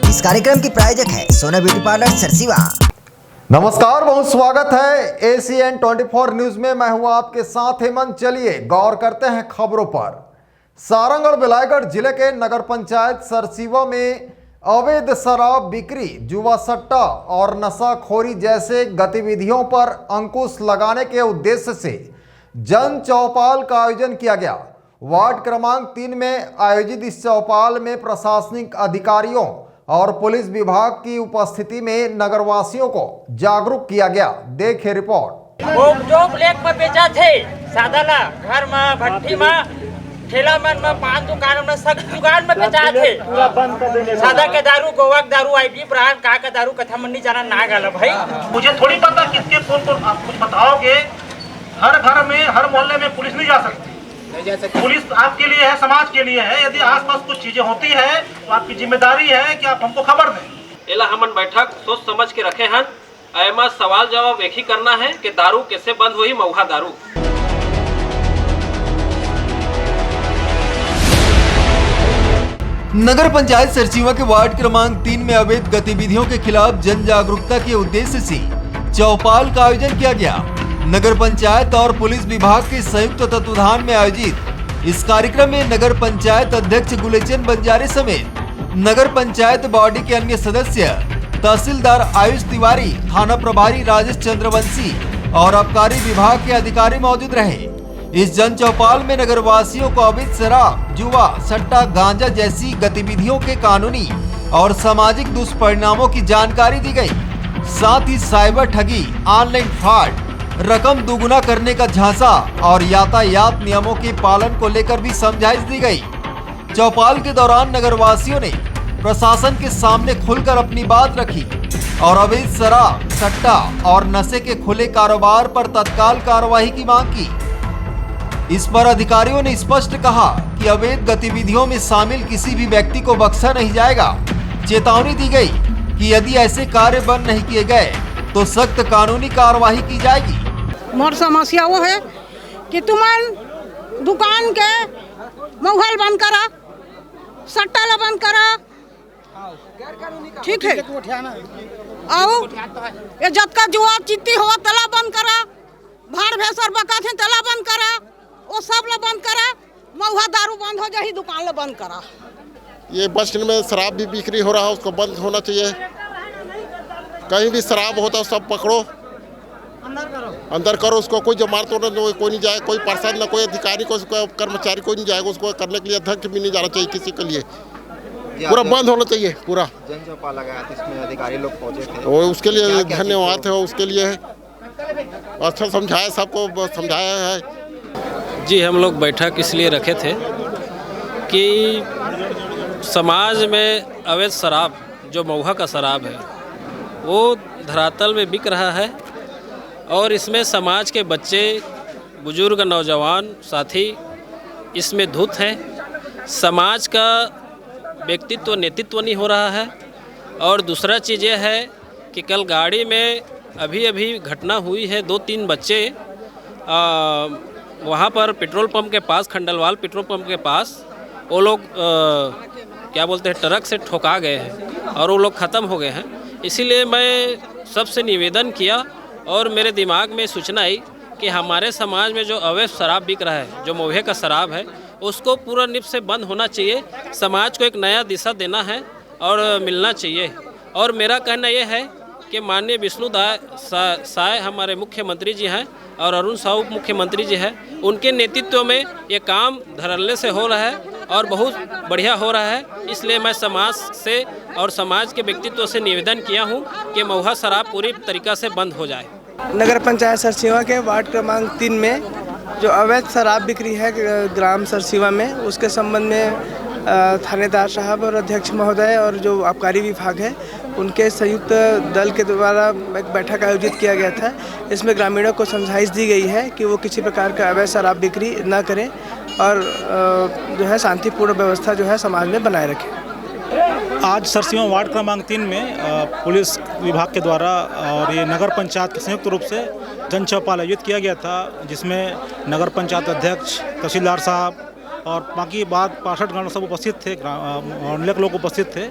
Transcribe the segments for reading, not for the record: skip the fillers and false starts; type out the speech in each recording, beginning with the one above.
इस कार्यक्रम की प्रायोजक है सोना ब्यूटी पार्लर सरसीवा। नमस्कार, बहुत स्वागत है ACN 24 न्यूज में। मैं हूं आपके साथ हेमंत। चलिए गौर करते हैं खबरों पर। सारंग और बिलायगढ़ जिले के नगर पंचायत सरसीवा में अवैध शराब बिक्री, जुआ सट्टा और नशाखोरी जैसे गतिविधियों पर अंकुश लगाने के उद्देश्य से जन चौपाल का आयोजन किया गया। वार्ड क्रमांक 3 में आयोजित इस चौपाल में प्रशासनिक अधिकारियों और पुलिस विभाग की उपस्थिति में नगरवासियों को जागरूक किया गया। देखिए रिपोर्ट। वो जो ब्लैक में बेचा थे, सादाला घर में, भट्टी में, ठेला मन में, पान दुकान में, सब दुकान में बेचा थे। सादा के दारू, गोवा के दारू, IB ब्रांड का दारू, कथा मन नहीं जाना ना गाला भाई। मुझे थोड़ी पता किसके कौन आप कुछ बताओगे। हर घर में, हर मोहल्ले में पुलिस नहीं जा सकती। पुलिस आपके लिए है, समाज के लिए है। यदि आसपास कुछ चीजें होती है तो आपकी जिम्मेदारी है कि आप हमको खबर दें। एला हमन बैठक सोच समझ के रखे हन। एमा सवाल जवाब एक ही करना है कि दारू कैसे बंद हुई, महुआ दारू। नगर पंचायत सरसीवा के वार्ड क्रमांक 3 में अवैध गतिविधियों के खिलाफ जन जागरूकता के उद्देश्य से चौपाल का आयोजन किया गया। नगर पंचायत और पुलिस विभाग के संयुक्त तत्वाधान में आयोजित इस कार्यक्रम में नगर पंचायत अध्यक्ष गुलेचन बंजारे समेत नगर पंचायत बॉडी के अन्य सदस्य, तहसीलदार आयुष तिवारी, थाना प्रभारी राजेश चंद्रवंशी और आबकारी विभाग के अधिकारी मौजूद रहे। इस जन चौपाल में नगर वासियों को अवैध शराब, जुआ, सट्टा, गांजा जैसी गतिविधियों के कानूनी और सामाजिक दुष्परिणामों की जानकारी दी गई। साथ ही साइबर ठगी, ऑनलाइन फ्रॉड, रकम दुगुना करने का झांसा और यातायात नियमों के पालन को लेकर भी समझाइश दी गई। चौपाल के दौरान नगरवासियों ने प्रशासन के सामने खुलकर अपनी बात रखी और अवैध शराब, सट्टा और नशे के खुले कारोबार पर तत्काल कार्रवाई की मांग की। इस पर अधिकारियों ने स्पष्ट कहा कि अवैध गतिविधियों में शामिल किसी भी व्यक्ति को बख्शा नहीं जाएगा। चेतावनी दी गई कि यदि ऐसे कार्य बंद नहीं किए गए तो सख्त कानूनी कार्रवाई की जाएगी। मोर समस्या वो है कि तुमन दुकान के मोबाइल बंद करा, सट्टा ला बंद करा, ठीक है, और ये जतका जुआ चिट्ठी हो तला बंद करा, भाड़ भैंसर बका थे तला बंद करा, वो सब ला बंद करा, महुआ दारू बंद हो जाही, दुकान ला बंद करा। ये बस स्टैंड में शराब भी बिक्री हो रहा है, उसको बंद होना चाहिए। कहीं भी शराब होता है सब पकड़ो, अंदर करो उसको। कोई जमानत होना कोई नहीं जाए, कोई पर्सन ना कोई अधिकारी, कोई कर्मचारी कोई नहीं जाएगा। उसको करने के लिए अध्यक्ष भी नहीं जाना चाहिए किसी के लिए। पूरा बंद होना चाहिए पूरा। जन चौपाल लगाया था, इसमें अधिकारी लोग पहुंचे थे, वो उसके लिए धन्यवाद है। उसके लिए अच्छा समझाया, सबको समझाया है। जी, हम लोग बैठक इसलिए रखे थे कि समाज में अवैध शराब, जो महुआ का शराब है, वो धरातल में बिक रहा है और इसमें समाज के बच्चे, बुजुर्ग, नौजवान साथी इसमें धुत हैं। समाज का व्यक्तित्व, नेतृत्व नहीं हो रहा है। और दूसरा चीज़ ये है कि कल गाड़ी में अभी घटना हुई है, 2-3 बच्चे वहाँ पर पेट्रोल पंप के पास, खंडलवाल पेट्रोल पंप के पास, वो लोग क्या बोलते हैं, ट्रक से ठोका गए हैं और वो लोग ख़त्म हो गए हैं। इसीलिए मैं सबसे निवेदन किया और मेरे दिमाग में सूचना आई कि हमारे समाज में जो अवैध शराब बिक रहा है, जो महुए का शराब है, उसको पूरा निप से बंद होना चाहिए। समाज को एक नया दिशा देना है और मिलना चाहिए। और मेरा कहना यह है कि माननीय विष्णु साय हमारे मुख्यमंत्री जी हैं और अरुण साहू मुख्यमंत्री जी हैं, उनके नेतृत्व में ये काम धड़ल्ले से हो रहा है और बहुत बढ़िया हो रहा है। इसलिए मैं समाज से और समाज के व्यक्तित्व से निवेदन किया हूँ कि महुआ शराब पूरी तरीक़ा से बंद हो जाए। नगर पंचायत सरसीवा के वार्ड क्रमांक 3 में जो अवैध शराब बिक्री है ग्राम सरसीवा में, उसके संबंध में थानेदार साहब और अध्यक्ष महोदय और जो आबकारी विभाग है, उनके संयुक्त दल के द्वारा एक बैठक आयोजित किया गया था। इसमें ग्रामीणों को समझाइश दी गई है कि वो किसी प्रकार का अवैध शराब बिक्री न करें और जो है शांतिपूर्ण व्यवस्था जो है समाज में बनाए रखें। आज सरसीवा वार्ड क्रमांक 3 में पुलिस विभाग के द्वारा और ये नगर पंचायत के संयुक्त रूप से जन चौपाल आयोजित किया गया था, जिसमें नगर पंचायत अध्यक्ष, तहसीलदार साहब और बाकी बात 65 गांव सब उपस्थित थे, अनेक लोग उपस्थित थे।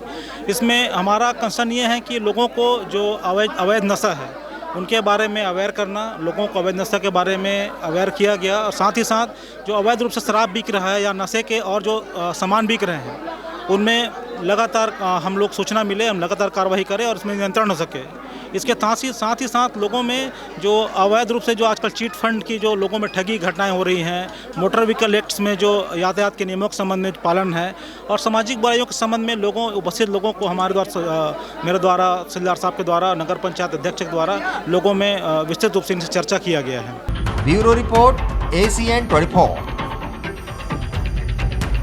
इसमें हमारा कंसर्न ये है कि लोगों को जो अवैध नशा है उनके बारे में अवेयर करना, लोगों को अवैध नशा के बारे में अवेयर किया गया, और साथ ही साथ जो अवैध रूप से शराब बिक रहा है या नशे के और जो सामान बिक रहे हैं उनमें लगातार हम लोग सूचना मिले, हम लगातार कार्रवाई करें और इसमें नियंत्रण हो सके। इसके साथ ही साथ लोगों में जो अवैध रूप से जो आजकल चीट फंड की जो लोगों में ठगी घटनाएं हो रही हैं, मोटर व्हीकल एक्ट्स में जो यातायात के नियमों के संबंध में पालन है, और सामाजिक बुराइयों के संबंध में उपस्थित लोगों को हमारे द्वारा, मेरे द्वारा, तहसीलदार साहब के द्वारा, नगर पंचायत अध्यक्ष के द्वारा लोगों में विस्तृत रूप से इनसे चर्चा किया गया है। Bureau report ACN 24।